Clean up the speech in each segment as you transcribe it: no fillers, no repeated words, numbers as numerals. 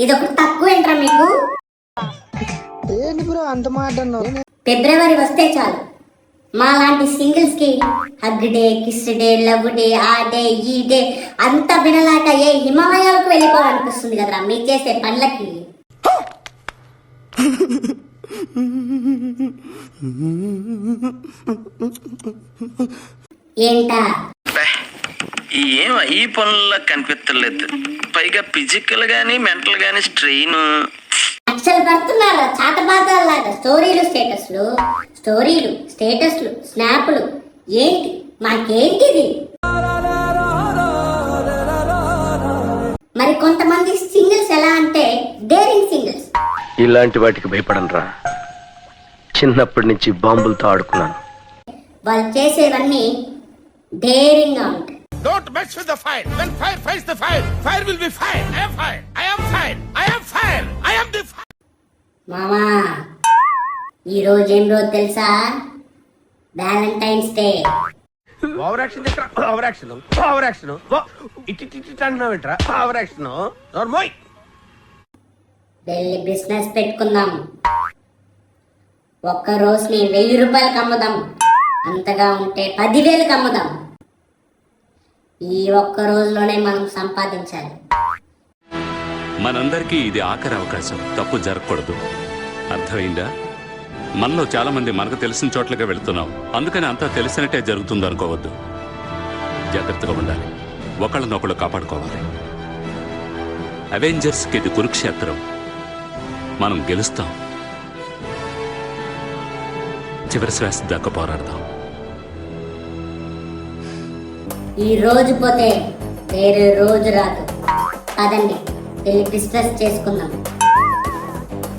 ఇదొకటి తక్కువ ఏంట్రా మీకు? ఏంటి బ్రో అంత మాట అన్నావు? ఫిబ్రవరి వస్తే చాలు మా లాంటి సింగిల్స్ కి hug day, kiss day, love day, ఆ డే ఈ డే అంతా వినలాక ఏ హిమాలయాలకు వెళ్ళిపోవాలనిపిస్తుంది కదరా మీకు చేసే పనులకి. ఏంటా ఏం ఈ పనుల్లో కనిపించలేదు, పైగా ఫిజికల్ గానీ మెంటల్ గానీ స్ట్రెయిన్. అక్షలు పడుతున్నారు చాటబాతాలాగా స్టోరీలు స్టేటస్లు స్నాప్లు. ఏంటి మాకేంటిది? మరి కొంతమంది సింగిల్స్ ఎలా అంటే డేరింగ్ సింగిల్స్. ఇలాంటి వాటికి భయపడనురా, చిన్నప్పటి నుంచి బాంబులతో ఆడుకున్నాను. వాళ్ళు చేసేవన్నీ డేరింగ్ గా ఉంటాయి. Don't mess with the fire. When fire fights the fire, fire will be fire. I am fire. I am fire. I am fire. I am the fire. మామా ఈ రోజు ఏం రోజు తెలుసా? Valentine's Day. ఓవర్ యాక్షన్ చేస్తా. Over action. Over action. ఇట్టి అంటున్నావు ఏంట్రా? Over action. నోర్మోయ్. వెళ్ళి బిజినెస్ పెట్టుకుందాం. ఒక్క రోజుని 1000 రూపాయలకు అమ్ముదాం. అంతగా ఉంటే 10,000కి అమ్ముదాం. ఈ ఒక్క రోజులోనే మనం సంపాదించాలి. మనందరికీ ఇది ఆఖరి అవకాశం. తప్పు జరగకూడదు. అర్థమైందా? మనలో చాలా మంది మనకు తెలిసిన చోట్లకే వెళుతున్నాం. అందుకని అంతా తెలిసినట్టే జరుగుతుంది అనుకోవద్దు. జాగ్రత్తగా ఉండాలి. ఒకళ్ళనొకళ్ళు కాపాడుకోవాలి. అవెంజర్స్కి ఇది కురుక్షేత్రం. మనం గెలుస్తాం. చివరి శ్వాస దాకా పోరాడదాం. ఈ రోజు పోతే వేరే రోజు రాదు. అదండి వెళ్ళి బిజినెస్ చేసుకుందాం.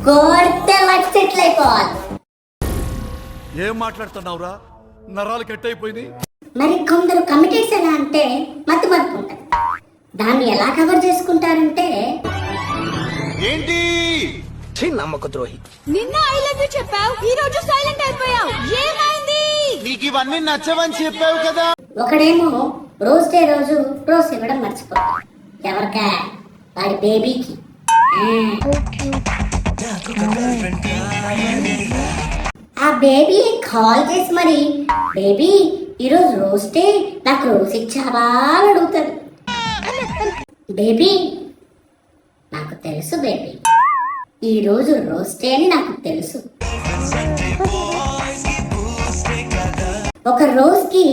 కోడితే లైఫ్ సెటిల్ అయిపోవాలి. ఏం మాట్లాడుతున్నావురా? నరాలు కట్ అయిపోయింది. మరి కొందరు కమిటెడ్స్ ఎలా అంటే మత్తు పడుకుంటారు. దాన్ని ఎలా కవర్ చేసుకుంటారంటే ఏంటి? నమ్మక ద్రోహి. నిన్న ఐ లవ్ యూ చెప్పావు, ఈ రోజు సైలెంట్ అయిపోయావు. ఏమైంది? నీకు ఇవన్నీ నచ్చవని చెప్పావు కదా. ఒకడేమో రోజ్ డే రోజు రోజ్ ఇవ్వడం మర్చిపోతాడు. ఎవరికా? వాడి బేబీకి. ఆ బేబీ కాల్ చేసి మరి బేబీ ఈరోజు రోజ్ డే, నాకు రోజ్ ఇచ్చావా అని అడుగుతాడు. బేబీ నాకు తెలుసు బేబీ, ఈ రోజు రోజ్ డే అని నాకు తెలుసు. ఒక రోజుకి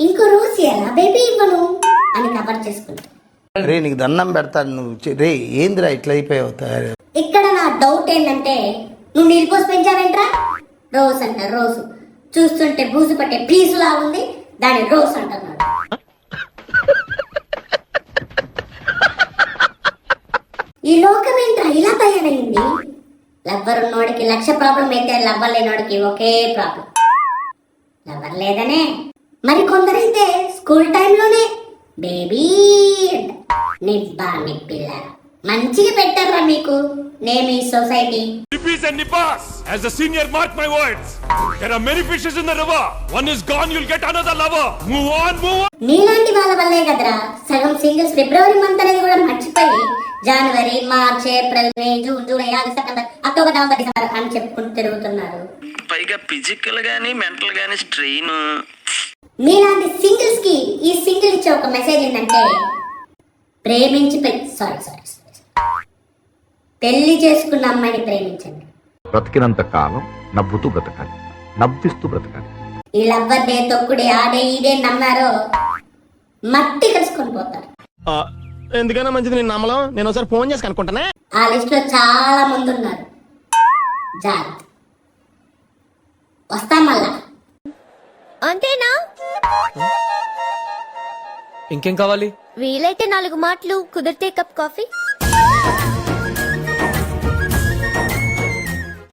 ఇంకో రోజు ఎలా బేబీ ఇవ్వను అని కవర్ చేసుకుంటా. రే నీకు దండం పెడతాను. నువ్వు రే ఏందిరా ఇట్లా అయిపోయావు? ఇక్కడ నా డౌట్ ఏంటంటే నువ్వు నీళ్ళు పోసి పెంచావేంట్రా? రోజ్ అంట రోజు చూస్తుంటే బూజు పట్టే పీసులా ఉంది, దాని రోజ్ అంటున్నాడు. ఈ లోకం ఏంట్రా ఇలా తయారైంది? లవ్వర్ ఉన్నోడికి 1,00,000 ప్రాబ్లం అయితే లవ్వర్ లేనోడికి ఒకే ప్రాబ్లం. లవ్వర్ లేదనే. మరి కొందరైతే స్కూల్ టైంలోనే బేబీ అంట. నిబ్బా నిప్పిల్ల మంచిగా పెట్టారా మీకు నేమ్ ఈ society. Nippies and nippas. As a senior, mark my words. There are many fishes in the river. One is gone, you'll get another lover. Move on, move on. నీలాంటి వాళ్ళ వల్లే కదరా సగం సింగిల్స్ ఫిబ్రవరి మంత్ అనేది కూడా మర్చిపోయి జనవరి, March, April, May, June, July, August, September, October, November, December అని చెప్పుకుంటూ తిరుగుతున్నారు. పైగా ఫిజికల్ గానీ మెంటల్ గానీ స్ట్రెయిన్. మీలాంటి సింగిల్స్ కి ఈ సింగిల్ ఇచ్చే ఒక మెసేజ్ ఏంటంటే ప్రేమించి పెళ్లి చేసుకున్న అమ్మాయిని ప్రేమించండి. బ్రతికినంత కాలం నవ్వుతూ బ్రతకాలి, నవ్విస్తూ బ్రతకాలి. ఈ లవ్వర్ డే, తొక్కుడే, ఆడే ఈడే నమ్మారో మట్టి కలుసుకొని పోతారు. ఎందుకన్నా మంచిది నేను నమ్మలం. నేను ఒకసారి ఫోన్ చేసి కనుక్కుంటానే. ఆ లిస్ట్ లో చాలా మంది ఉన్నారు. జాగ్రత్త. వస్తా మళ్ళా. అంతేనా? ఇంకేం కావాలి? వీలైతే 4 మాటలు, కుదిరితే కప్ కాఫీ.